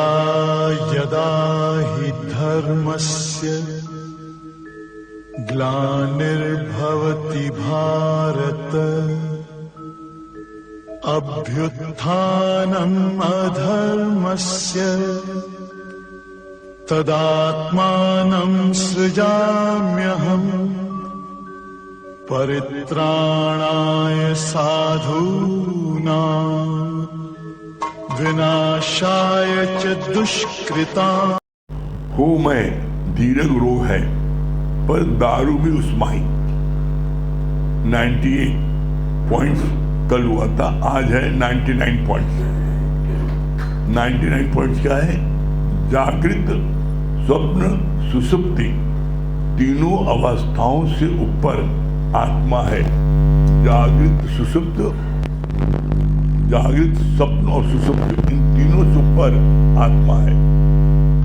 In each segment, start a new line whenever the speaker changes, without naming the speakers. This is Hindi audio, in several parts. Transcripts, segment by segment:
यदा यदा हि धर्मस्य ग्लानिर्भवति भारत अभ्युत्थानम् अधर्मस्य तदात्मानं सृजाम्यहम् परित्राणाय साधूनां विनाशाय च दुष्कृताम्।
हो मैं दीर्घ रोग है पर दारू भी उस्माई। 98 पॉइंट्स कल हुआ था, आज है 99 पॉइंट्स। 99 पॉइंट्स क्या है? जागृत, स्वप्न, सुषुप्ति तीनों अवस्थाओं से ऊपर आत्मा है। जागृत, सुषुप्त, जागृत, स्वप्न और सुषुप्त इन तीनों से ऊपर आत्मा है।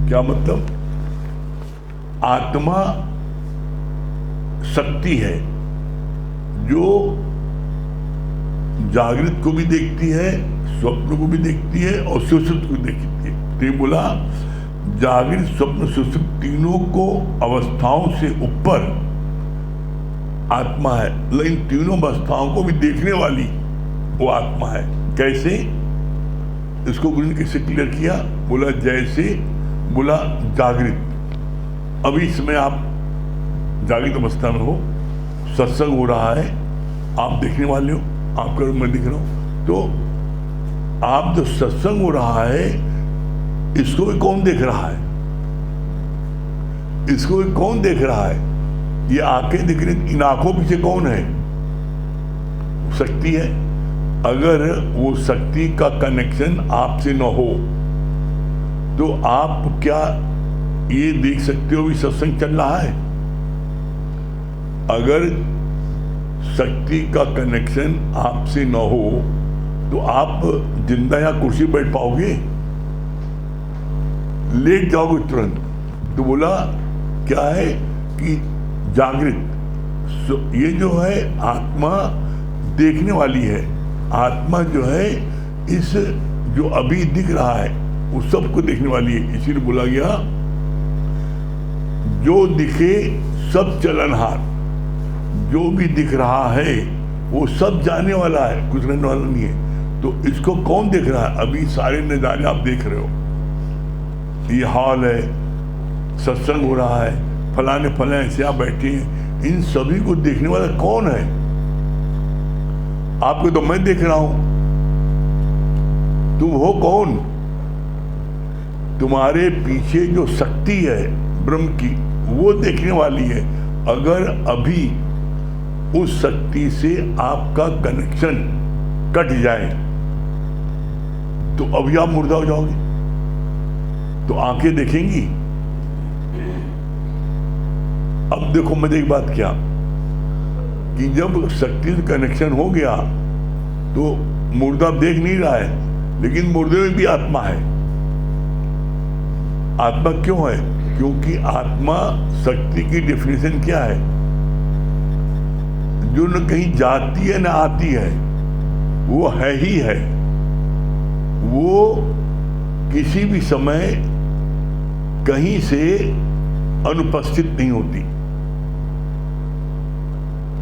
क्या मतलब? आत्मा शक्ति है जो जागृत को भी देखती है, स्वप्न को भी देखती है और सुषुप्त को देखती है। तो बोला जागृत, स्वप्न, सुषुप्त तीनों को अवस्थाओं से ऊपर आत्मा है। लेकिन तीनों अवस्थाओं को भी देखने वाली वो आत्मा है। कैसे? इसको गुरु ने कैसे क्लियर किया? बोला जैसे, बोला जागृत, अभी इसमें आप जागृत अवस्था में हो, सत्संग हो रहा है, आप देखने वाले हो, आपका मैं दिख रहा हूं, तो आप जो सत्संग हो रहा है इसको भी कौन देख रहा है? इसको भी कौन देख रहा है? ये आंखें दिख रही, इन आंखों पीछे कौन है? शक्ति है। अगर वो शक्ति का कनेक्शन आपसे न हो तो आप क्या ये देख सकते हो भी सत्संग चल रहा है? अगर शक्ति का कनेक्शन आपसे न हो तो आप जिंदा या कुर्सी बैठ पाओगे? लेट जाओगे तुरंत। तो बोला क्या है कि जागृत, ये जो है आत्मा देखने वाली है। आत्मा जो है इस जो अभी दिख रहा है वो सबको देखने वाली है। इसीलिए बोला गया जो दिखे सब चलनहार, जो भी दिख रहा है वो सब जाने वाला है, कुछ रहने वाला नहीं है। तो इसको कौन देख रहा है? अभी सारे नजारे आप देख रहे हो, ये हॉल है, सत्संग हो रहा है, फलाने फलाने ऐसे आप बैठे हैं, इन सभी को देखने वाला कौन है? आपको तो मैं देख रहा हूं, तुम हो कौन? तुम्हारे पीछे जो शक्ति है ब्रह्म की वो देखने वाली है। अगर अभी उस शक्ति से आपका कनेक्शन कट जाए तो अभी आप मुर्दा हो जाओगे। तो आंखें देखेंगी। अब देखो मैं एक बात क्या कि जब शक्ति से कनेक्शन हो गया तो मुर्दा देख नहीं रहा है, लेकिन मुर्दे में भी आत्मा है। आत्मा क्यों है? क्योंकि आत्मा शक्ति की डेफिनेशन क्या है? जो न कहीं जाती है न आती है, वो है ही है। वो किसी भी समय कहीं से अनुपस्थित नहीं होती।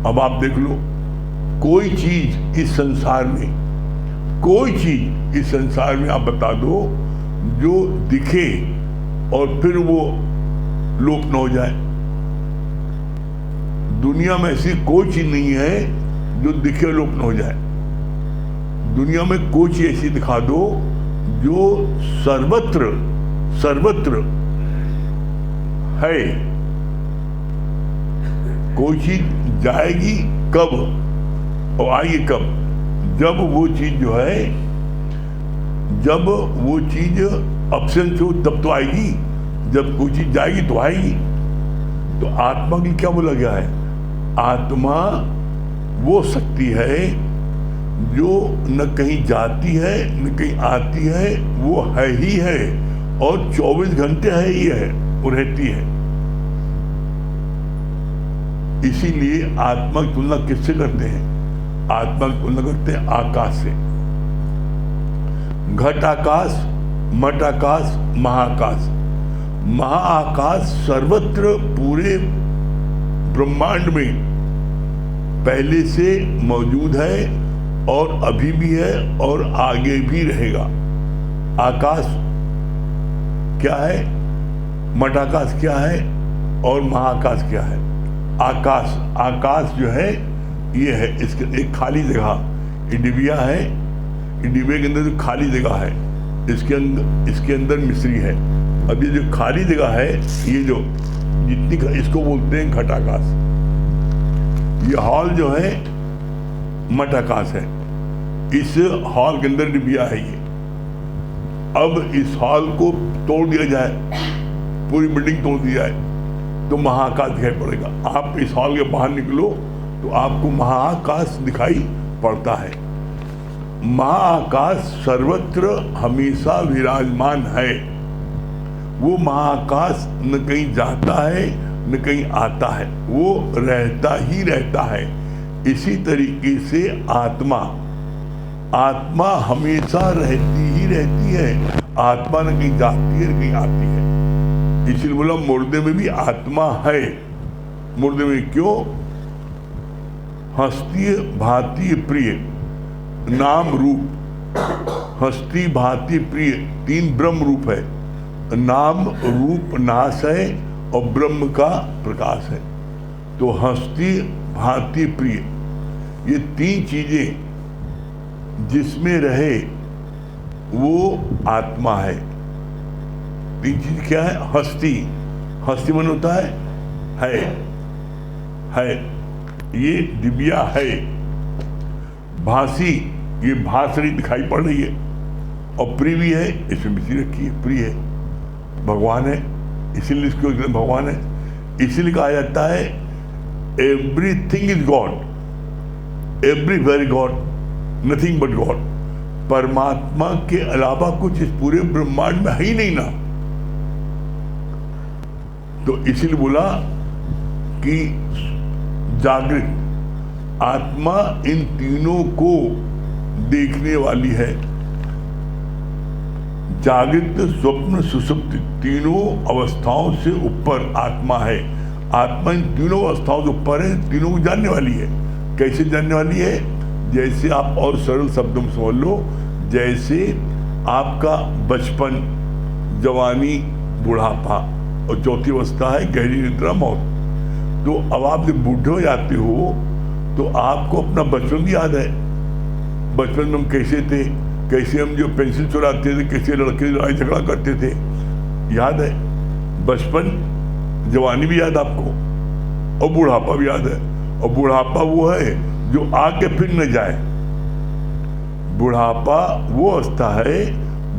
अब आप देख लो, कोई चीज इस संसार में, कोई चीज इस संसार में आप बता दो जो दिखे और फिर वो लोप न हो जाए। दुनिया में ऐसी कोई चीज नहीं है जो दिखे और लोप न हो जाए। दुनिया में कोई चीज ऐसी दिखा दो जो सर्वत्र सर्वत्र है। कोई चीज जाएगी कब और आएगी कब? जब वो चीज जो है, जब वो चीज अब्सेंस हो तब तो आएगी। जब कोई चीज जाएगी तो आएगी। तो आत्मा की क्या बोला गया है? आत्मा वो शक्ति है जो न कहीं जाती है न कहीं आती है, वो है ही है और 24 घंटे है ही है, वो रहती है। इसीलिए आत्मा की तुलना किससे करते हैं? आत्मा की तुलना करते हैं आकाश से। घट आकाश मठाकाश, महाकाश। महाआकाश सर्वत्र पूरे ब्रह्मांड में पहले से मौजूद है और अभी भी है और आगे भी रहेगा। आकाश क्या है, मठाकाश क्या है और महाकाश क्या है? आकाश, आकाश जो है ये है, इसके एक खाली जगह, ये डिबिया है, ये डिबिया के अंदर जो खाली जगह है इसके अंदर मिश्री है। अब ये जो खाली जगह है, ये जो जितनी, इसको बोलते हैं घटाकाश। ये हॉल जो है मठाकाश है, इस हॉल के अंदर डिबिया है ये। अब इस हॉल को तोड़ दिया जाए, पूरी बिल्डिंग तोड़ दी जाए तो महाकाश दिखाई पड़ेगा। आप इस हॉल के बाहर निकलो तो आपको महाकाश दिखाई पड़ता है। महाकाश सर्वत्र हमेशा विराजमान है। वो महाकाश न कहीं जाता है न कहीं आता है, वो रहता ही रहता है। इसी तरीके से आत्मा हमेशा रहती ही रहती है। आत्मा न कहीं जाती है न कहीं आती है। इसलिए बोला मुर्दे में भी आत्मा है। मुर्दे में क्यों? हस्ती भांति प्रिय, नाम रूप, हस्ती भांति प्रिय, 3 ब्रह्म रूप है। नाम रूप नाश है और ब्रह्म का प्रकाश है। तो हस्ती भांति प्रिय, ये 3 चीजें जिसमें रहे वो आत्मा है। 3 चीज क्या है? हस्ती, हस्ती मन होता है, ये दिव्या है। भासी, ये भास रही, दिखाई पड़ रही है। और प्रिय भी है, इसमें मिश्री रखी है, प्रिय है, भगवान है, इसीलिए इसको भगवान है। इसीलिए कहा जाता है everything is God, everywhere God, nothing but God. परमात्मा के अलावा कुछ इस पूरे ब्रह्मांड में है ही नहीं ना। तो इसीलिए बोला कि जागृत आत्मा इन तीनों को देखने वाली है। जागृत, स्वप्न, सुषुप्ति, तीनों अवस्थाओं से ऊपर आत्मा है। आत्मा इन तीनों अवस्थाओं से ऊपर है, तीनों को जानने वाली है। कैसे जानने वाली है? जैसे आप और सरल शब्दों में समझ लो, जैसे आपका बचपन, जवानी, बुढ़ापा और चौथी अवस्था है गहरी निद्रा, मौत। तो अब आप जब बूढ़े हो जाते हो तो आपको अपना बचपन भी याद है। बचपन में हम कैसे थे, कैसे हम जो पेंसिल चुराते थे, कैसे लड़के लड़ाई झगड़ा करते थे, याद है। बचपन, जवानी भी याद आपको और बुढ़ापा भी याद है। और बुढ़ापा वो है जो आके फिर न जाए। बुढ़ापा वो अवस्था है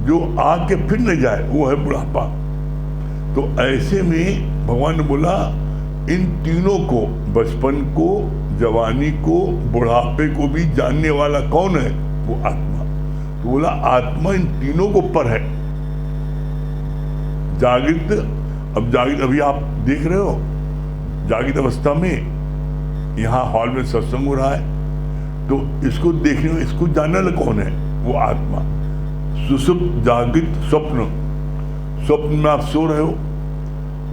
जो आके फिर न जाए, वो है बुढ़ापा। तो ऐसे में भगवान ने बोला इन तीनों को, बचपन को, जवानी को, बुढ़ापे को भी जानने वाला कौन है? वो आत्मा। तो बोला आत्मा इन तीनों को पर है। जागृत, अब जागृत अभी आप देख रहे हो, जागृत अवस्था में यहाँ हॉल में सत्संग हो रहा है, तो इसको देखने में, इसको जानने वाला कौन है? वो आत्मा। सुषुप्त, जागृत, स्वप्न। स्वप्न में आप सो रहे हो,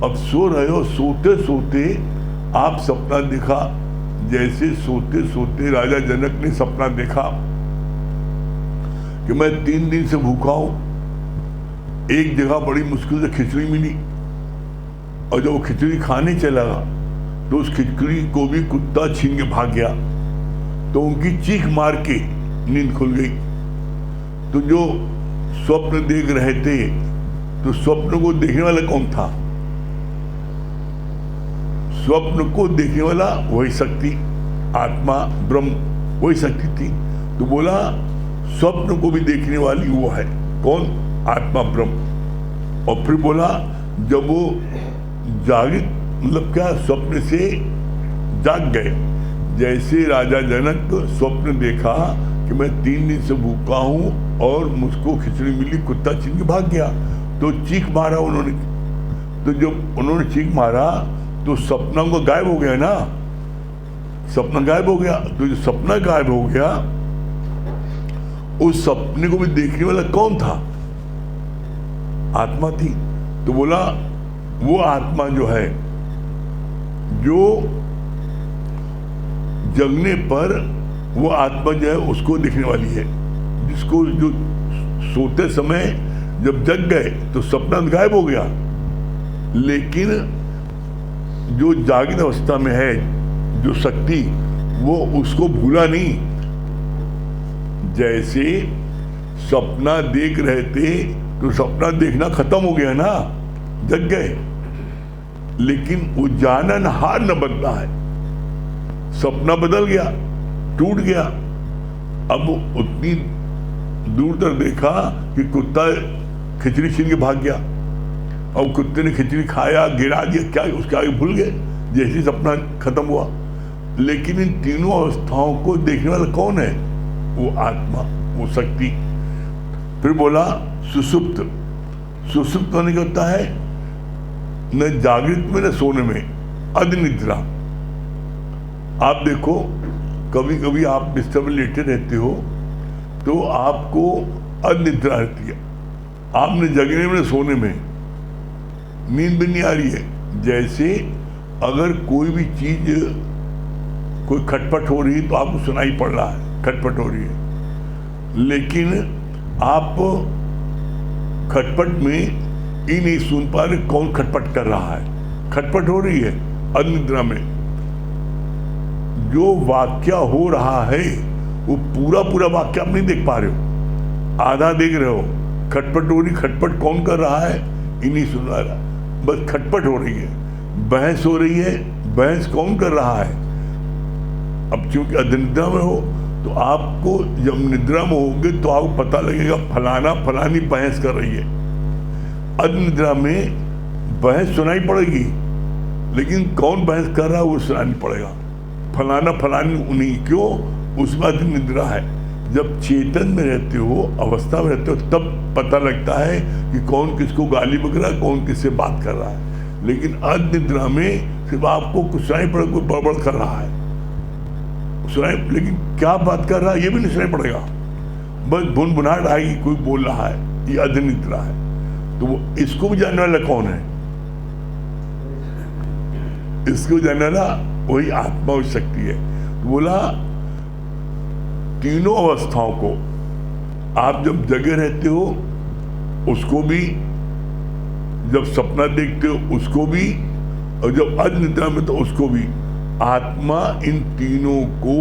अब सो रहे हो, सोते सोते आप सपना देखा। जैसे सोते सोते राजा जनक ने सपना देखा कि मैं 3 दिन से भूखा हूं, एक जगह बड़ी मुश्किल से खिचड़ी मिली, और जब वो खिचड़ी खाने चला तो उस खिचड़ी को भी कुत्ता छीन के भाग गया। तो उनकी चीख मार के नींद खुल गई। तो जो स्वप्न देख रहे थे, तो स्वप्न को देखने वाला कौन था? स्वप्न को देखने वाला वही शक्ति, आत्मा, ब्रह्म, वही शक्ति थी। तो बोला स्वप्न को भी देखने वाली वो है कौन? आत्मा, ब्रह्म। और फिर बोला जब वो जागृत, मतलब क्या, स्वप्न से जाग गए। जैसे राजा जनक स्वप्न देखा कि मैं 3 दिन से भूखा हूं और मुझको खिचड़ी मिली, कुत्ता छीन के भाग गया, तो चीख मारा उन्होंने। तो जब उन्होंने चीख मारा तो सपना को गायब हो गया ना, सपना गायब हो गया। तो जो सपना गायब हो गया, उस सपने को भी देखने वाला कौन था? आत्मा थी। तो बोला वो आत्मा जो है, जो जगने पर वो आत्मा जो है उसको दिखने वाली है, जिसको जो सोते समय जब जग गए तो सपना गायब हो गया, लेकिन जो जागृत अवस्था में है जो शक्ति, वो उसको भूला नहीं। जैसे सपना देख रहे थे तो सपना देखना खत्म हो गया ना, जग गए, लेकिन वो जाननहार न बदला है। सपना बदल गया, टूट गया। अब उतनी दूर तक देखा कि कुत्ता खिचड़ी छीन के भाग गया, और कुत्ते ने खिचड़ी खाया, गिरा दिया, क्या उसके आगे भूल गए जैसे सपना खत्म हुआ। लेकिन इन तीनों अवस्थाओं को देखने वाला कौन है? वो आत्मा, वो शक्ति। फिर बोला सुसुप्त। सुसुप्त होने का होता है न जागृत में न सोने में, अधनिद्रा। आप देखो कभी कभी आप बिस्तर में लेटे रहते हो तो आपको अनिद्रा रहती है, आपने जगने में सोने में नींद भी नहीं आ रही है। जैसे अगर कोई भी चीज, कोई खटपट हो रही है तो आपको सुनाई पड़ रहा है खटपट हो रही है, लेकिन आप खटपट में ही नहीं सुन पा रहे कौन खटपट कर रहा है। खटपट हो रही है अनिद्रा में। जो वाक्य हो रहा है वो पूरा पूरा वाक्य आप नहीं देख पा रहे हो, आधा देख रहे हो। खटपट हो रही, खटपट कौन कर रहा है ये नहीं सुन रहा, बस खटपट हो रही है। बहस हो रही है, बहस कौन कर रहा है? अब चूंकि अनिद्रा में हो तो आपको जब निद्रा में होगे तो आपको पता लगेगा फलाना फलानी बहस कर रही है। अनिद्रा में बहस सुनाई पड़ेगी, लेकिन कौन बहस कर रहा है वो सुनाई पड़ेगा, फलाना फलानी उन्हीं। क्यों? उसमें अनिद्रा है। जब चेतन में रहते हो, अवस्था में रहते हो, तब पता लगता है कि कौन किसको गाली बक रहा है, कौन किससे बात कर रहा है। लेकिन अनिद्रा में सिर्फ आपको कुछ सुनाई पड़ेगा, कोई बड़बड़ कर रहा है सुनाई, लेकिन क्या बात कर रहा है ये भी नहीं सुनाई पड़ेगा, बस भुनभुनाहट आएगी, कोई बोल रहा है, ये अनिद्रा है। तो वो इसको भी जानने वाला कौन है? इसको जानने वाला वही आत्मा और शक्ति है। तो बोला तीनों अवस्थाओं को आप जब जगे रहते हो उसको भी, जब सपना देखते हो उसको भी, और जब अनिद्रा में तो उसको भी। आत्मा इन तीनों को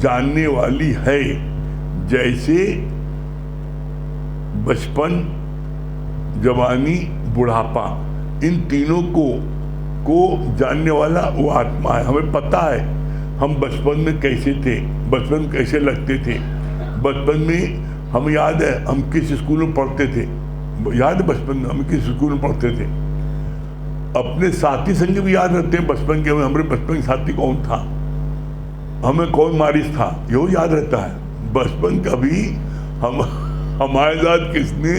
जानने वाली है। जैसे बचपन, जवानी, बुढ़ापा, इन तीनों को जानने वाला वो आत्मा है। हमें पता है हम बचपन में कैसे थे, बचपन में कैसे लगते थे। बचपन में हम याद है हम किस स्कूल में पढ़ते थे, याद है बचपन में हम किस स्कूल में पढ़ते थे। अपने साथी संग भी याद रहते हैं बचपन के, हमारे बचपन के साथी कौन था, हमें कौन मारिस था, ये याद रहता है। बचपन का भी हमारे साथ किसने,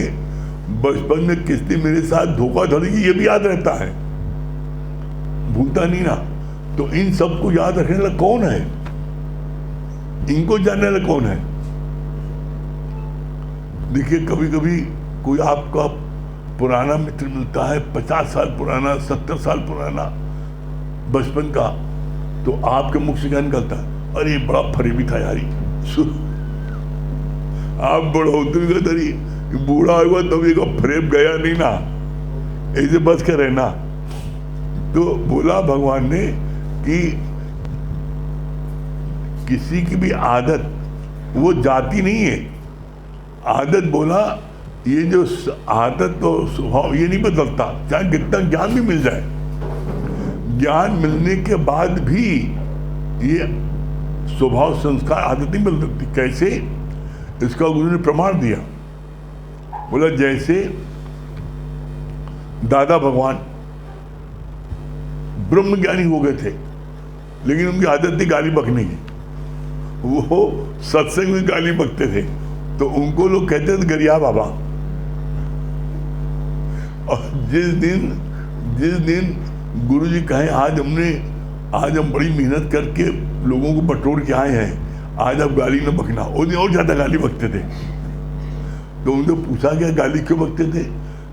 बचपन में किसने मेरे साथ धोखाधड़ी की, ये भी याद रहता है, भूलता नहीं ना। तो इन सबको याद रखने वाला कौन है? इनको जानने वाला कौन है? देखिए कभी कभी कोई आपका पुराना मित्र मिलता है, 50 साल पुराना, 70 साल पुराना बचपन का, तो आपके मुख से क्या निकलता है? अरे बड़ा फरेबी था यारी। आप बढ़ोतरी का तरी बूढ़ा हुआ तब ये फरेब गया नहीं ना, ऐसे बच कर रहना। तो बोला भगवान ने कि किसी की भी आदत वो जाती नहीं है। आदत बोला ये जो आदत और स्वभाव ये नहीं बदलता, चाहे कितना ज्ञान भी मिल जाए। ज्ञान मिलने के बाद भी ये स्वभाव संस्कार आदत नहीं बदलती। कैसे? इसका गुरु ने प्रमाण दिया। बोला जैसे दादा भगवान ब्रह्म ज्ञानी हो गए थे, लेकिन उनकी आदत थी गाली बकने की। वो सत्संग में गाली बकते थे तो उनको लोग कहते थे गरिया बाबा। और जिस दिन गुरु जी कहें आज हम बड़ी मेहनत करके लोगों को बटोर के आए हैं, आज आप गाली न बकना, उस दिन और ज्यादा गाली बकते थे। तो उनसे पूछा क्या गाली क्यों बकते थे?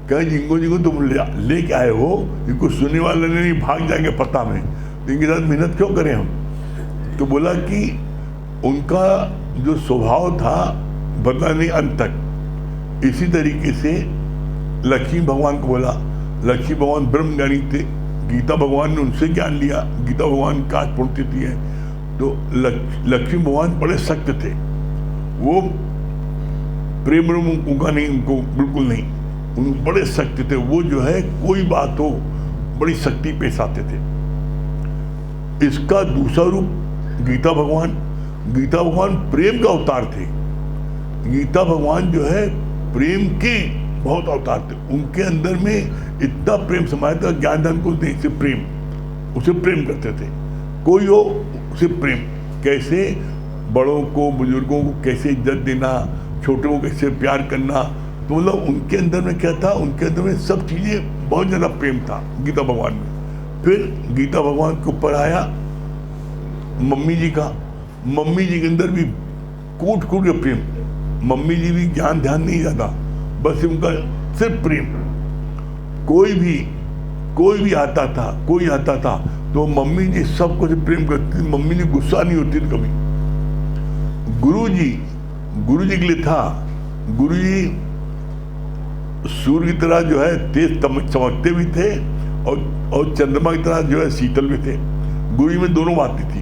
कहे जिनको तुम लेके आए हो इनको सुनने वाले नहीं, भाग जाएंगे पता में, तो इनके साथ मेहनत क्यों करें हम? तो बोला कि उनका जो स्वभाव था बदला नहीं अंत तक। इसी तरीके से लक्ष्मी भगवान को बोला, लक्ष्मी भगवान ब्रह्म ज्ञानी थे, गीता भगवान ने उनसे ज्ञान लिया, गीता भगवान का पुण्यतिथि है। तो लक्ष्मी भगवान बड़े सख्त थे, वो प्रेम उनका नहीं, उनको बिल्कुल नहीं, उन बड़े सख्त थे। वो जो है कोई बात हो बड़ी सख्ती पेश आते थे। इसका दूसरा रूप गीता भगवान, गीता भगवान प्रेम का अवतार थे। गीता भगवान जो है प्रेम के बहुत अवतार थे, उनके अंदर में इतना प्रेम समाया था, ज्ञान दान को नहीं, सिर्फ प्रेम, उसे प्रेम करते थे। कोई हो उसे प्रेम, कैसे बड़ों को बुजुर्गों को कैसे इज्जत देना, छोटों को कैसे प्यार करना, तो मतलब उनके अंदर में क्या था, उनके अंदर में सब चीज़ें बहुत ज़्यादा प्रेम था गीता भगवान में। फिर गीता भगवान के ऊपर आया मम्मी जी का, मम्मी जी के अंदर भी कूट कूट के प्रेम, मम्मी जी भी ज्ञान ध्यान नहीं ज़्यादा, बस उनका सिर्फ प्रेम। कोई भी आता था तो मम्मी जी सबको से प्रेम करती थी, मम्मी जी गुस्सा नहीं होती थी कभी। गुरु जी के लिए था, गुरु जी सूर्य की तरह जो है तेज चमकते भी थे और चंद्रमा की तरह जो है शीतल भी थे। गुरु जी में दोनों बातें थी।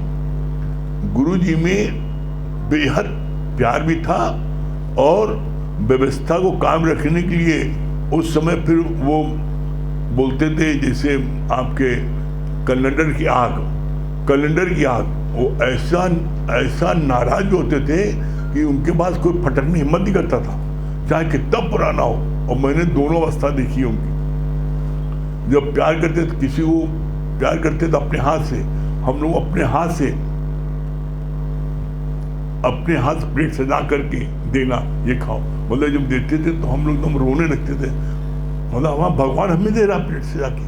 गुरु जी में बेहद प्यार भी था और व्यवस्था को कायम रखने के लिए उस समय फिर वो बोलते थे, जैसे आपके कैलेंडर की आग, वो ऐसा नाराज होते थे कि उनके पास कोई फटकने हिम्मत नहीं करता था, चाहे कितना पुराना हो। और मैंने दोनों अवस्था देखी है उनकी। जब प्यार करते थे, किसी को प्यार करते थे अपने हाथ से, हम लोग अपने हाथ प्लेट सजा करके देना, ये खाओ, मतलब जब देते थे तो हम लोग एकदम रोने लगते थे, मतलब वहाँ भगवान हमें दे रहा प्लेट सजा के।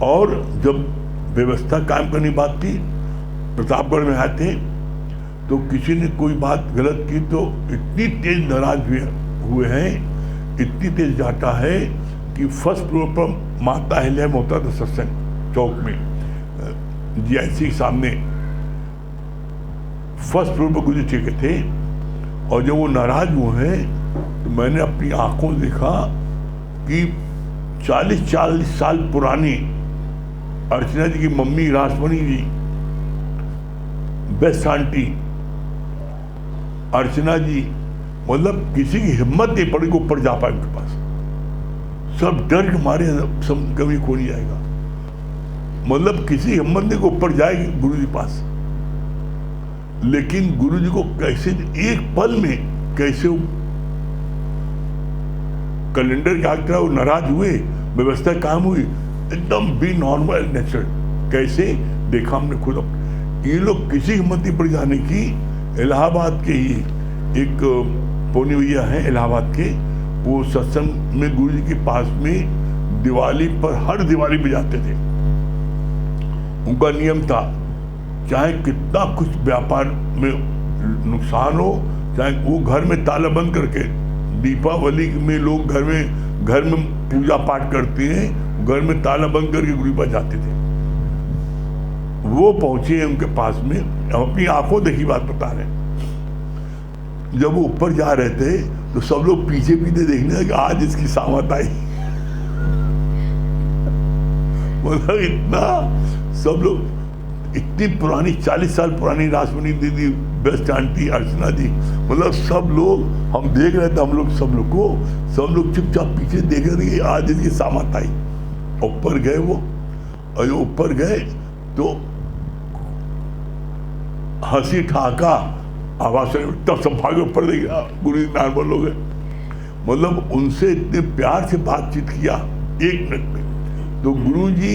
और जब व्यवस्था कायम करने की बात थी, प्रतापगढ़ में आए थे, तो किसी ने कोई बात गलत की तो इतनी तेज नाराज हुए हैं, इतनी तेज जाता है कि फर्स्ट फ्लोर पर माता अहिल्या में होता था सत्संग चौक में, GIC के सामने फर्स्ट फ्लोर पर गुरु जी थे। और जब वो नाराज हुए हैं तो मैंने अपनी आंखों से देखा कि 40 साल पुरानी अर्चना जी की मम्मी रासमणी जी, बेस्ट आंटी अर्चना जी, मतलब किसी की हिम्मत नहीं पड़ी को ऊपर जा पाए उनके पास, सब डर के मारे, सब कभी खो नहीं जाएगा, मतलब किसी हिम्मत नहीं को ऊपर जाएगी गुरु जी पास। लेकिन गुरु जी को कैसे एक पल में कैसे कैलेंडर की आग तरह वो नाराज हुए, व्यवस्था काम हुई, एकदम बी नॉर्मल नेचुरल, कैसे देखा हमने खुद। ये लोग किसी हिम्मत नहीं पड़ जाने की। इलाहाबाद के ही एक पोनी भैया हैं इलाहाबाद के, वो सत्संग में गुरु जी के पास में दिवाली पर हर दिवाली में जाते थे। उनका नियम था, चाहे कितना कुछ व्यापार में नुकसान हो, चाहे वो घर में ताला बंद करके, दीपावली में लोग घर में पूजा पाठ करते हैं, घर में ताला बंद करके गुरु के पास जाते थे। वो पहुंचे उनके पास में, अपनी आंखों देखी बात बता रहे हैं। जब वो ऊपर जा रहे थे तो सब लोग पीछे देखने लगे, आज इसकी सामत आई। मतलब इतना सब लोग, इतनी पुरानी 40 साल पुरानी रासमणी दीदी, बेस्ट आंटी अर्चना जी, मतलब सब लोग हम देख रहे थे, सब लोग चुपचाप पीछे देख रहे थे, आज इसकी सामत आई। ऊपर गए वो, और ऊपर गए तो हंसी ठहाका आवाज से तब सब भागे ऊपर देखा, गुरु जी नॉर्मल हो गए। मतलब उनसे इतने प्यार से बातचीत किया 1 मिनट में। तो गुरु जी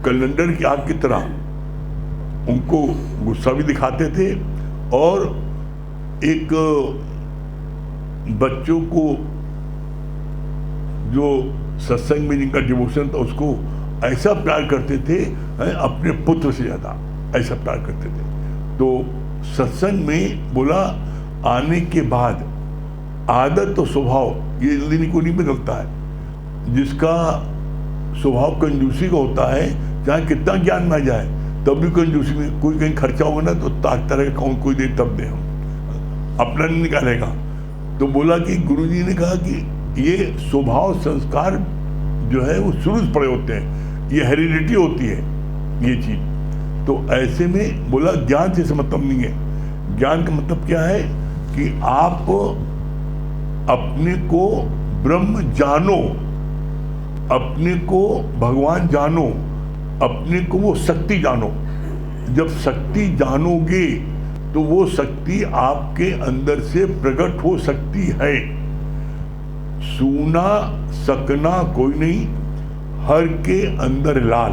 कैलेंडर की आग की तरह उनको गुस्सा भी दिखाते थे, और एक बच्चों को जो सत्संग में जिनका डिवोशन था उसको ऐसा प्यार करते थे, अपने पुत्र से ज्यादा ऐसा प्यार करते थे। तो सत्संग में बोला, आने के बाद आदत तो स्वभाव ये जल्दी को नहीं बदलता है। जिसका स्वभाव कंजूसी का होता है, चाहे कितना ज्ञान में जाए तब भी कंजूसी में, कोई कहीं खर्चा होगा ना तो ताकता रहेगा कौन कोई दे तब दे, हम अपना नहीं निकालेगा। तो बोला कि गुरुजी ने कहा कि ये स्वभाव संस्कार जो है वो शुरू से पड़े होते हैं, ये हेरिडिटी होती है ये चीज। तो ऐसे में बोला ज्ञान से मतलब नहीं है। ज्ञान का मतलब क्या है कि आप अपने को ब्रह्म जानो, अपने को भगवान जानो, अपने को वो शक्ति जानो। जब शक्ति जानोगे तो वो शक्ति आपके अंदर से प्रकट हो सकती है। सूना सकना कोई नहीं, हर के अंदर लाल,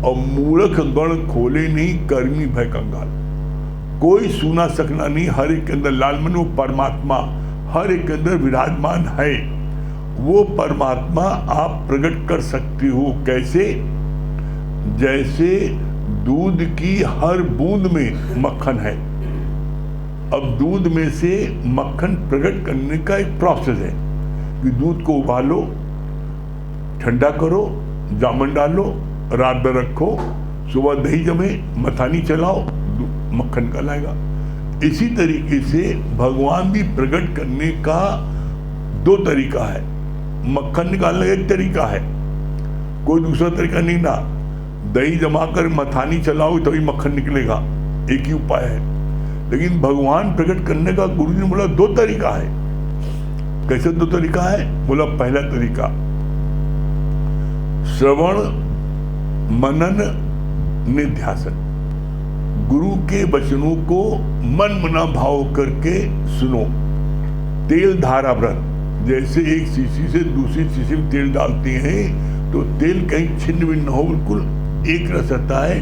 और मूर्ख गण खोले नहीं, कर्मी भय कंगाल। कोई सूना सकना नहीं, हर एक के अंदर लाल, मन वो परमात्मा हर एक के अंदर विराजमान है। वो परमात्मा आप प्रकट कर सकते हो। कैसे? जैसे दूध की हर बूंद में मक्खन है। अब दूध में से मक्खन प्रकट करने का एक प्रोसेस है कि दूध को उबालो, ठंडा करो, जामुन डालो, रात भर रखो, सुबह दही जमे, मथानी चलाओ, मक्खन निकल आएगा। इसी तरीके से भगवान भी प्रकट करने का दो तरीका है। मक्खन निकालने का एक तरीका है, कोई दूसरा तरीका नहीं ना। दही जमाकर मथानी चलाओ तभी मक्खन निकलेगा, एक ही उपाय है। लेकिन भगवान प्रकट करने का गुरुजी ने बोला दो तरीका है। कैसे दो तरीका है? बोला पहला तरीका श्रवण मनन निध्यासन। गुरु के वचनों को मन मना भाव करके सुनो। तेल धारा व्रत, जैसे एक शीशी से दूसरी शीशी में तेल डालते हैं तो तेल कहीं छिन्न भिन्न हो, बिल्कुल एक रस रहता है।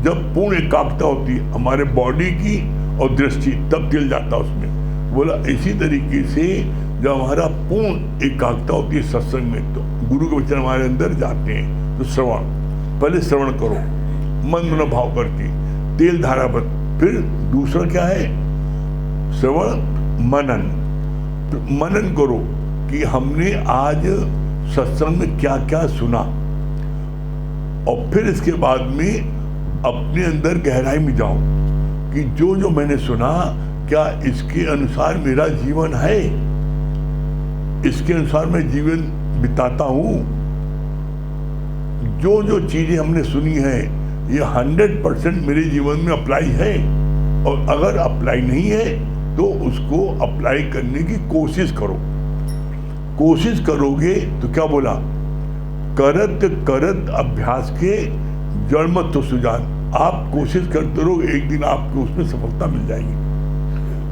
जब पूर्ण एकाग्रता होती है हमारे बॉडी की और दृष्टि, तब तेल जाता है उसमें। बोला इसी तरीके से जब हमारा पूर्ण एकाग्रता होती है सत्संग में, तो गुरु के वचन हमारे अंदर जाते हैं। तो श्रवण, पहले श्रवण करो मन मन भाव करके, तेल धारा पर। फिर दूसरा क्या है? श्रवण मनन। तो मनन करो कि हमने आज सत्संग में क्या क्या सुना, और फिर इसके बाद में अपने अंदर गहराई में जाओ कि जो जो मैंने सुना क्या इसके अनुसार मेरा जीवन है, इसके अनुसार मैं जीवन बिताता हूं। जो जो चीजें हमने सुनी है ये 100% मेरे जीवन में अप्लाई है, और अगर अप्लाई नहीं है तो उसको अप्लाई करने की कोशिश करो। कोशिश करोगे तो क्या बोला? करत करत अभ्यास के जड़ मत तो सुजान। आप कोशिश करते रहो, एक दिन आपको उसमें सफलता मिल जाएगी।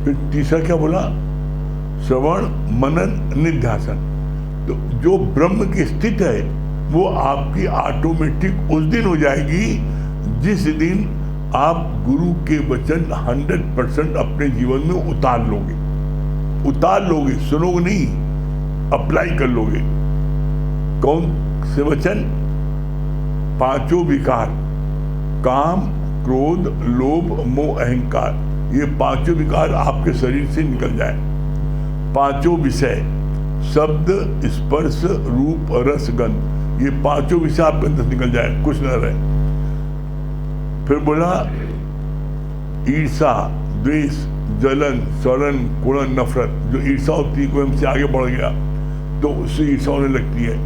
फिर तीसरा क्या बोला? श्रवण मनन निध्यासन। तो जो ब्रह्म की स्थिति है वो आपकी ऑटोमेटिक उस दिन हो जाएगी जिस दिन आप गुरु के वचन 100% अपने जीवन में उतार लोगे, सुनोगे नहीं, अप्लाई कर लोगे। कौन से वचन? पांचों विकार, काम क्रोध लोभ मोह अहंकार, ये पांचों विकार आपके शरीर से निकल जाए। पांचों विषय शब्द स्पर्श रूप रस गंध, ये पांचों विषय आपके अंदर निकल जाए, कुछ न रहे। फिर बोला ईर्षा द्वेष जलन सड़न कुड़न नफरत। जो ईर्षा होती है, कोई हमसे आगे बढ़ गया तो उससे ईर्षा होने लगती है,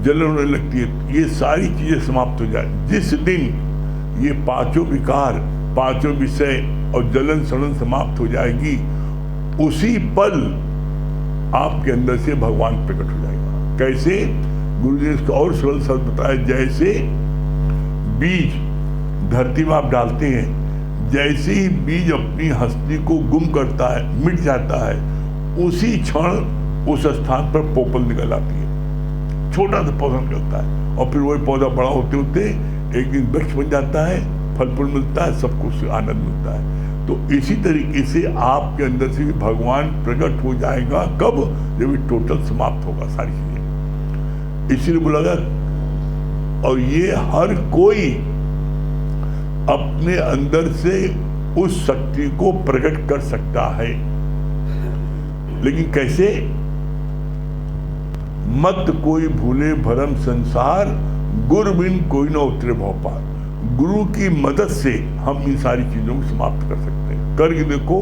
जलन होने लगती है, ये सारी चीजें समाप्त हो जाए। जिस दिन ये पांचों विकार, पांचों विषय और जलन सड़न समाप्त हो जाएगी, उसी पल आपके अंदर से भगवान प्रकट हो जाएगा। कैसे? गुरु जी ने इसको और सरल शब्द बताया, जैसे बीज धरती में आप डालते हैं, जैसे ही बीज अपनी हस्ती को गुम करता है, मिट जाता है, उसी क्षण उस स्थान पर पोपल निकल आती है, छोटा सा पौधा निकलता है, और फिर वही पौधा बड़ा होते होते एक दिन वृक्ष बन जाता है, फल फूल मिलता है, सबको उससे आनंद मिलता है। तो इसी तरीके से आपके अंदर से भी भगवान प्रकट हो जाएगा। कब? जब ये टोटल समाप्त होगा सारी चीजें। इसीलिए बोला गया, और ये हर कोई अपने अंदर से उस शक्ति को प्रकट कर सकता है। लेकिन कैसे? मत कोई भूले भरम संसार, गुरु बिन कोई ना उतरे भव पार। गुरु की मदद से हम इन सारी चीजों को समाप्त कर सकते हैं। करके देखो,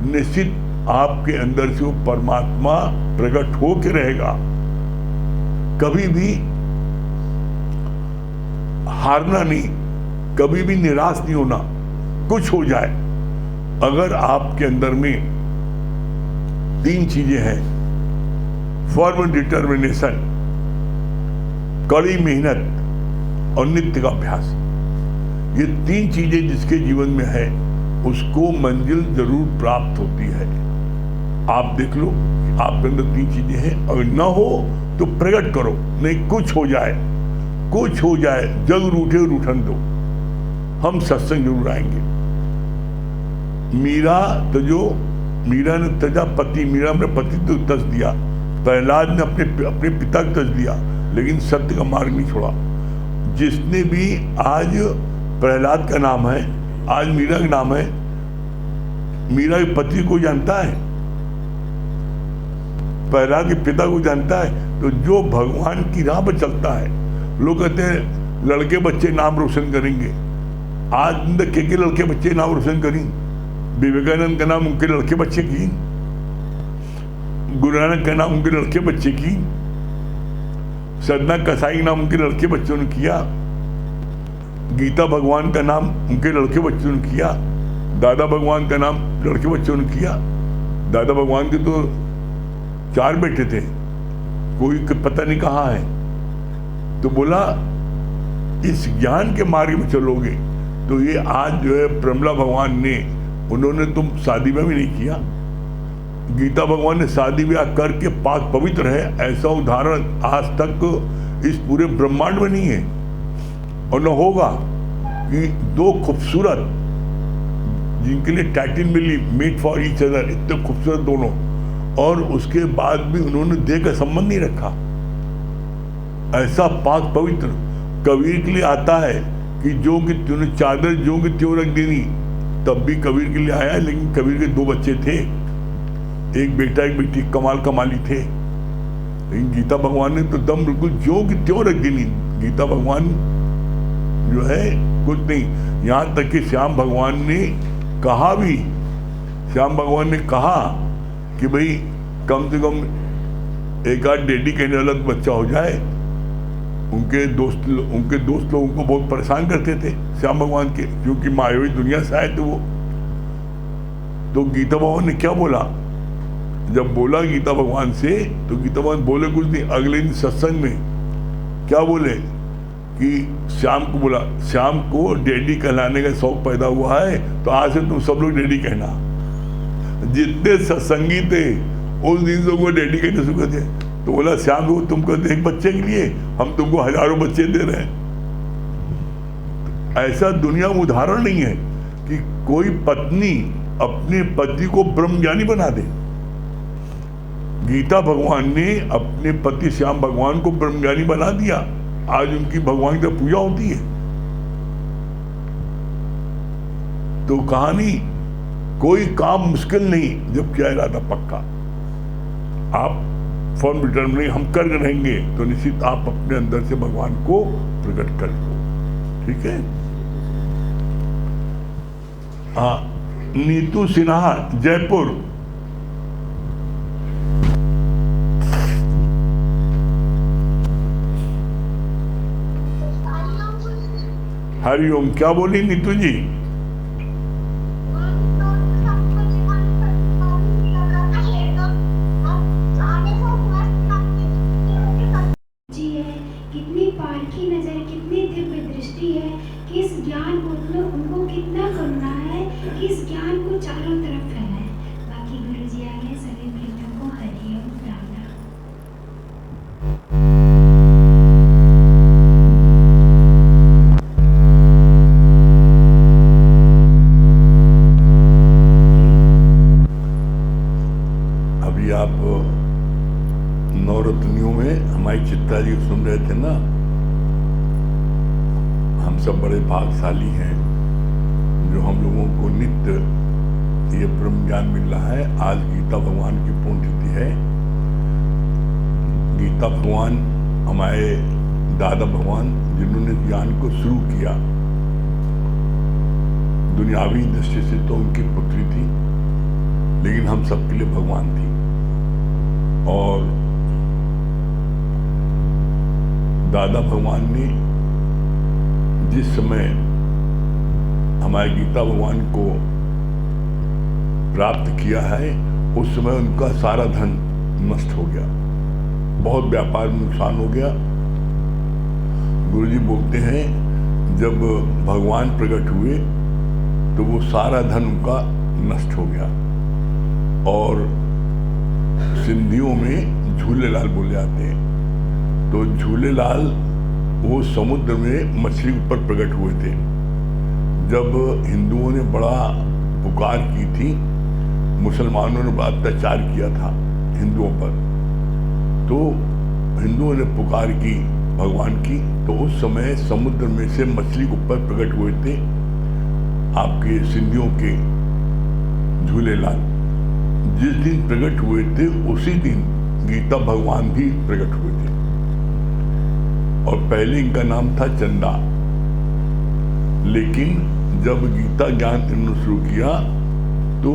निश्चित आपके अंदर से वो परमात्मा प्रकट हो के रहेगा। कभी भी हारना नहीं, कभी भी निराश नहीं होना। कुछ हो जाए, अगर आपके अंदर में 3 चीजें हैं, फर्म डिटर्मिनेशन, कड़ी मेहनत और नित्य का अभ्यास, ये 3 चीजें जिसके जीवन में है उसको मंजिल जरूर प्राप्त होती है। आप देख लो, आपके अंदर 3 चीजें हैं, अगर ना हो तो प्रकट करो, नहीं कुछ हो जाए, कुछ हो जाए, जग रूठे रूठन दो, हम सत्संग जरूर आएंगे। मीरा ने तजा पति, मीरा ने पति तो तज दिया, प्रहलाद ने अपने पिता को तज दिया, लेकिन सत्य का मार्ग नहीं छोड़ा। जिसने भी आज प्रहलाद का नाम है, आज मीरा का नाम है, मीरा के पति को जानता है, प्रहलाद के पिता को जानता है। तो जो भगवान की राह पर चलता है, लोग कहते हैं लड़के बच्चे नाम रोशन करेंगे। आज के लड़के बच्चे नाम रोशन करेंगे। विवेकानंद का नाम उनके लड़के बच्चे की, गुरु नानक का नाम उनके लड़के बच्चे की, सदना कसाई नाम उनके लड़के बच्चों ने किया, गीता भगवान का नाम उनके लड़के बच्चों ने किया, दादा भगवान का नाम लड़के बच्चों ने किया। दादा भगवान के तो 4 बेटे थे, कोई पता नहीं कहाँ है। तो बोला इस ज्ञान के मार्ग में चलोगे तो ये आज जो है प्रमला भगवान ने, उन्होंने तुम शादी ब्याह भी नहीं किया, गीता भगवान ने शादी ब्याह करके पाक पवित्र है, ऐसा उदाहरण आज तक इस पूरे ब्रह्मांड में नहीं है और न होगा कि 2 खूबसूरत जिनके लिए टाइटल मिली, मेड फॉर ईच अदर, इतने खूबसूरत दोनों, और उसके बाद भी उन्होंने देह का संबंध नहीं रखा। ऐसा पाक पवित्र कबीर के लिए आता है कि जो कि तूने चादर जो कि त्यों रख देनी, तब भी कबीर के लिए आया। लेकिन कबीर के 2 बच्चे थे, एक बेटा एक बेटी, कमाली थे। लेकिन गीता भगवान ने तो दम बिल्कुल जो कि त्यों रख देनी। गीता भगवान जो है कुछ नहीं, यहाँ तक कि श्याम भगवान ने कहा भी, श्याम भगवान ने कहा कि भाई कम से कम एक आध डेडी कहने वाला बच्चा हो जाए। उनके दोस्त लोग उनको बहुत परेशान करते थे श्याम भगवान के, क्योंकि मायावी दुनिया से आए थे वो। तो गीता भगवान ने क्या बोला, जब बोला गीता भगवान से, तो गीता भगवान बोले कुछ नहीं, अगले दिन सत्संग में क्या बोले कि श्याम को बोला, श्याम को डैडी कहलाने का शौक पैदा हुआ है, तो आज से तुम सब लोग डैडी कहना। जितने सत्संगी थे उस दिन से उनको डैडी कहने शुरू कर दिया। तो बोला श्याम को तुम कहते एक बच्चे के लिए हम तुमको हजारों बच्चे दे रहे हैं। ऐसा दुनिया में उदाहरण नहीं है कि कोई पत्नी अपने पति को ब्रह्मज्ञानी बना दे। गीता भगवान ने अपने पति श्याम भगवान को ब्रह्मज्ञानी बना दिया। आज उनकी भगवान की पूजा होती है। तो कहानी कोई काम मुश्किल नहीं जब किया इरादा पक्का। आप फॉर्म रिटर्न नहीं हम कर रहेंगे तो निश्चित आप अपने अंदर से भगवान को प्रकट कर लो। ठीक है। हाँ, नीतू सिन्हा जयपुर। हरिओम। क्या बोली नीतू जी?
कितनी पारखी नजर, कितनी दिव्य दृष्टि है कि इस ज्ञान को उनको कितना करुणा है कि इस ज्ञान को चारों तरफ फैलाए। बाकी गुरु जी आगे सभी भक्तों को हरिओम राम राम।
अभी आप नवरत्नियों में हमारी चित्ता जी सुन रहे थे ना। हम सब बड़े भाग्यशाली हैं जो हम लोगों को नित्य ये ब्रह्म ज्ञान मिल रहा है। आज गीता भगवान की पुण्यतिथि है। गीता भगवान हमारे दादा भगवान जिन्होंने ज्ञान को शुरू किया, दुनियावी दृष्टि से तो उनकी पुत्री थी, लेकिन हम सबके लिए भगवान थी। और दादा भगवान ने जिस समय हमारे गीता भगवान को प्राप्त किया है, उस समय उनका सारा धन नष्ट हो गया, बहुत व्यापार में नुकसान हो गया। गुरुजी बोलते हैं जब भगवान प्रकट हुए तो वो सारा धन उनका नष्ट हो गया। और सिंधियों में झूलेलाल बोले जाते हैं। तो झूलेलाल वो समुद्र में मछली ऊपर प्रकट हुए थे। जब हिंदुओं ने बड़ा पुकार की थी, मुसलमानों ने बड़ा अत्याचार किया था हिंदुओं पर, तो हिंदुओं ने पुकार की भगवान की, तो उस समय समुद्र में से मछली ऊपर प्रकट हुए थे आपके सिंधियों के झूलेलाल। जिस दिन प्रकट हुए थे उसी दिन गीता भगवान भी प्रकट हुए थे। और पहले इनका नाम था चंदा, लेकिन जब गीता ज्ञान इन्होंने शुरू किया तो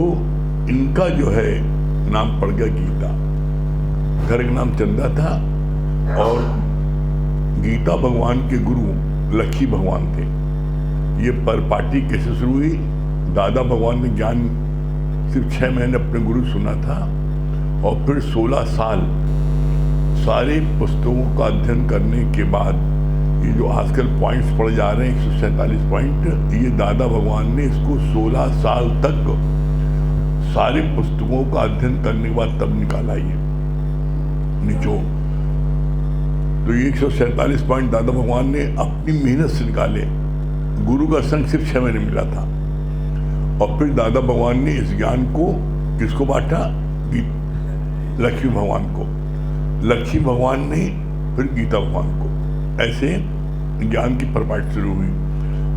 इनका जो है नाम पड़ गया गीता। घर का नाम चंदा था। और गीता भगवान के गुरु लक्ष्मी भगवान थे। ये परपाटी कैसे शुरू हुई? दादा भगवान ने ज्ञान सिर्फ 6 महीने अपने गुरु सुना था, और फिर 16 साल सारे पुस्तकों का अध्ययन करने के बाद ये जो आजकल पॉइंट्स पढ़े जा रहे हैं 147 पॉइंट, ये दादा भगवान ने इसको 16 साल तक सारे पुस्तकों का अध्ययन करने के बाद तब निकाला ये निचोड़। तो ये 147 पॉइंट दादा भगवान ने अपनी मेहनत से निकाले। गुरु का संग सिर्फ 6 महीने मिला था। और फिर दादा भगवान ने इस ज्ञान को किसको बांटा? लक्ष्मी भगवान को। लक्ष्मी भगवान ने फिर गीता भगवान को। ऐसे ज्ञान की परपाटी शुरू हुई।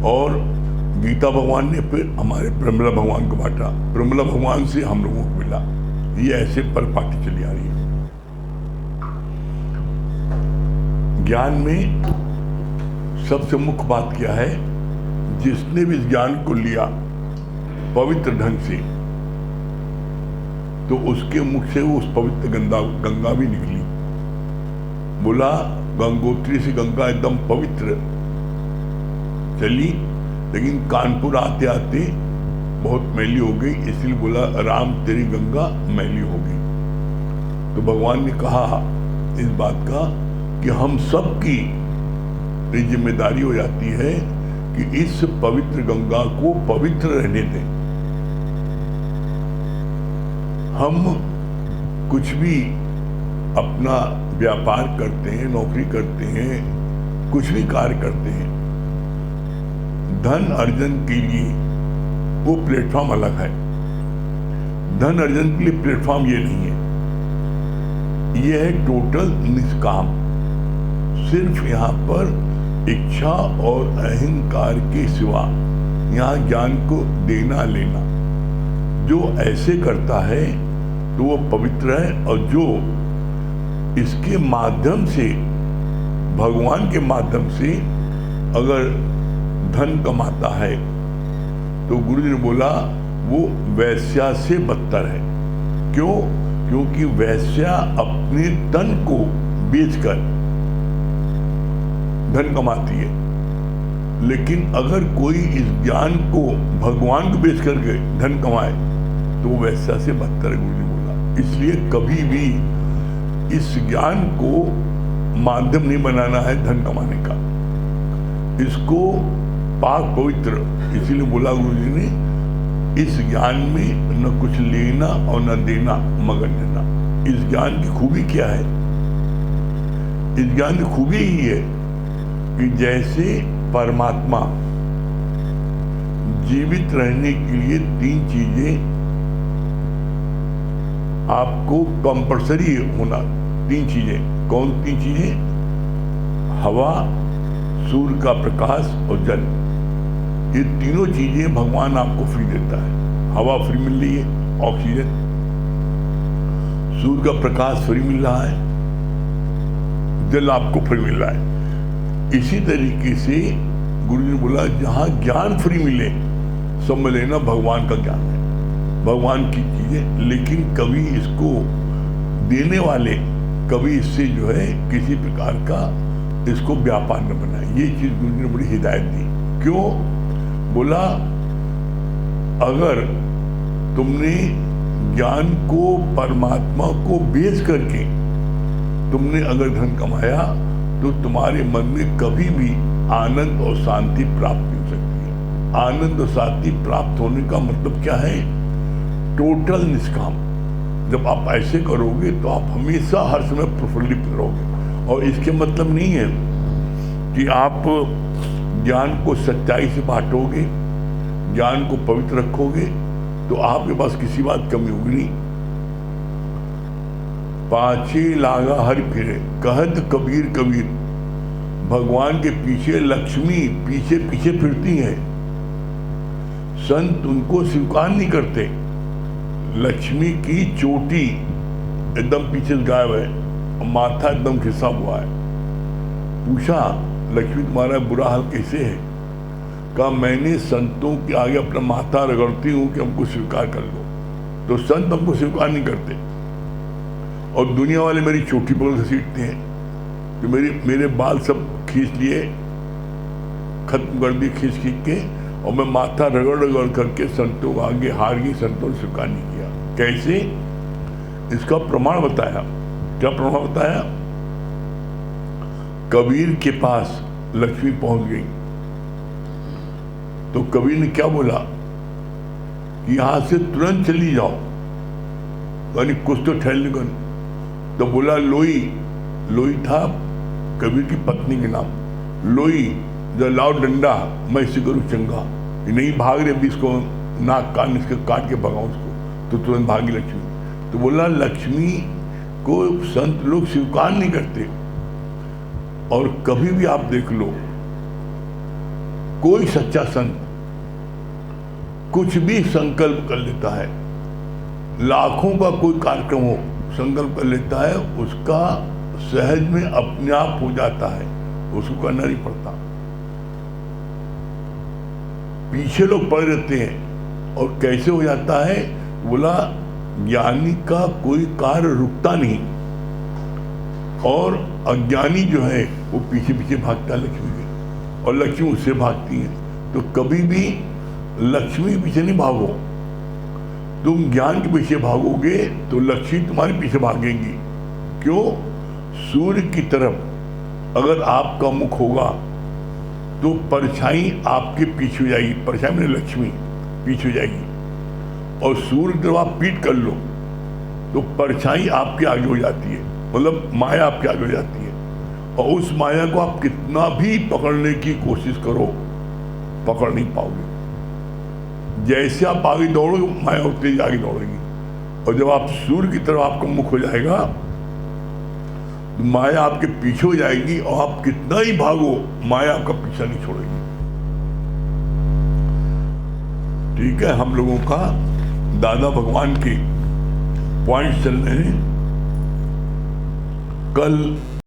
और गीता भगवान ने फिर हमारे ब्रह्मला भगवान को बांटा। ब्रह्मला भगवान से हम लोगों को मिला। ये ऐसे परपाटी चली आ रही है। ज्ञान में सबसे मुख्य बात क्या है? जिसने भी इस ज्ञान को लिया पवित्र ढंग से, तो उसके मुख से वो उस पवित्र गंगा भी निकली। बोला गंगोत्री से गंगा एकदम पवित्र चली, लेकिन कानपुर आते आते बहुत मैली हो गई, इसलिए बोला राम तेरी गंगा मैली हो गई। तो भगवान ने कहा इस बात का कि हम सब की जिम्मेदारी हो जाती है कि इस पवित्र गंगा को पवित्र रहने दें। हम कुछ भी अपना व्यापार करते हैं, नौकरी करते हैं, कुछ भी कार्य करते हैं, धन अर्जन के लिए वो प्लेटफॉर्म अलग है। धन अर्जन के लिए प्लेटफॉर्म ये नहीं है। ये है टोटल निष्काम। सिर्फ यहाँ पर इच्छा और अहंकार के सिवा यहाँ ज्ञान को देना लेना। जो ऐसे करता है तो वो पवित्र है, और जो इसके माध्यम से, भगवान के माध्यम से अगर धन कमाता है, तो गुरु जी ने बोला वो वैश्या से बदतर है। क्यों? क्योंकि वैश्या अपने तन को बेचकर धन कमाती है, लेकिन अगर कोई इस ज्ञान को भगवान को बेच करके धन कमाए तो वो वैसा से बदतर है, गुरु जी बोला। इसलिए कभी भी इस ज्ञान को माध्यम नहीं बनाना है धन कमाने का, इसको पाक पवित्र। इसीलिए बोला गुरु जी ने, इस ज्ञान में न कुछ लेना और न देना मगन रहना। इस ज्ञान की खूबी क्या है? इस ज्ञान की खूबी ही है कि जैसे परमात्मा जीवित रहने के लिए 3 चीजें आपको कंपल्सरी होना। 3 चीजें। कौन 3 चीजें? हवा, सूर्य का प्रकाश और जल। ये तीनों चीजें भगवान आपको फ्री देता है। हवा फ्री मिल रही है, ऑक्सीजन, सूर्य का प्रकाश फ्री मिल रहा है, जल आपको फ्री मिल रहा है। इसी तरीके से गुरु जी ने बोला जहां ज्ञान फ्री मिले समझ लेना भगवान का ज्ञान है, भगवान की चीजें, लेकिन कभी इसको देने वाले कभी इससे जो है किसी प्रकार का इसको व्यापार न बनाए। ये चीज गुरु जी ने बड़ी हिदायत दी। क्यों? बोला अगर तुमने ज्ञान को परमात्मा को बेच करके तुमने अगर धन कमाया तो तुम्हारे मन में कभी भी आनंद और शांति प्राप्त नहीं हो सकती है। आनंद और शांति प्राप्त होने का मतलब क्या है? टोटल निष्काम। जब आप ऐसे करोगे तो आप हमेशा हर समय प्रफुल्लित रहोगे। और इसके मतलब नहीं है कि आप ज्ञान को सच्चाई से बांटोगे, ज्ञान को पवित्र रखोगे तो आपके पास किसी बात कमी होगी नहीं। पांचे लागा हर फिरे कहत कबीर कबीर, भगवान के पीछे लक्ष्मी पीछे पीछे फिरती है, संत उनको स्वीकार नहीं करते। लक्ष्मी की चोटी एकदम पीछे गायब है और माथा एकदम घिसा हुआ है। पूछा लक्ष्मी तुम्हारा बुरा हाल कैसे है? कहा मैंने संतों के आगे अपना माथा रगड़ती हूं कि हमको स्वीकार कर लो, तो संत हमको स्वीकार नहीं करते और दुनिया वाले मेरी चोटी पकड़ घसीटते हैं कि मेरे बाल सब खींच लिए, खत्म कर दिए खींच के, और मैं माथा रगड़ करके संतों आगे हार गई, संतों ने स्वीकार नहीं किया। कैसे? इसका प्रमाण बताया। क्या प्रमाण बताया? कबीर के पास लक्ष्मी पहुंच गई तो कबीर ने क्या बोला कि यहां से तुरंत चली जाओ, यानी कुछ तो ठहरने को। तो बोला लोई था कबीर की पत्नी के नाम, लोई जो लाओ डंडा मैं इसे करूँ चंगा, नहीं भाग रहे अभी इसको नाक कान इसके काट के भगाऊं उसको, तो तुरंत भागी लक्ष्मी। तो बोला लक्ष्मी को संत लोग स्वीकार नहीं करते। और कभी भी आप देख लो कोई सच्चा संत कुछ भी संकल्प कर लेता है, लाखों का कोई कार्यक्रम हो संकल्प कर लेता है, उसका सहज में अपने आप हो जाता है, उसको करना नहीं पड़ता। पीछे लोग पड़े रहते हैं। और कैसे हो जाता है? बोला ज्ञानी का कोई कार्य रुकता नहीं और अज्ञानी जो है वो पीछे पीछे भागता है लक्ष्मी के, और लक्ष्मी उससे भागती है। तो कभी भी लक्ष्मी पीछे नहीं भागो। तुम ज्ञान के पीछे भागोगे तो लक्ष्मी तुम्हारे पीछे भागेंगी। क्यों? सूर्य की तरफ अगर आपका मुख होगा तो परछाई आपके पीछे हो जाएगी, परछाई में लक्ष्मी पीछे हो जाएगी। और सूर्य जब आप पीठ कर लो तो परछाई आपके आगे हो जाती है, मतलब माया आपके आगे हो जाती है। और उस माया को आप कितना भी पकड़ने की कोशिश करो, पकड़ नहीं पाओगे। जैसे आप आगे दौड़ोगे माया उतनी तेज आगे दौड़ेगी। और जब आप सूर्य की तरफ आपका मुख हो जाएगा तो माया आपके पीछे हो जाएगी, और आप कितना ही भागो माया आपका पीछा नहीं छोड़ेगी। ठीक है, हम लोगों का दादा भगवान के पॉइंट चल रहे हैं। कल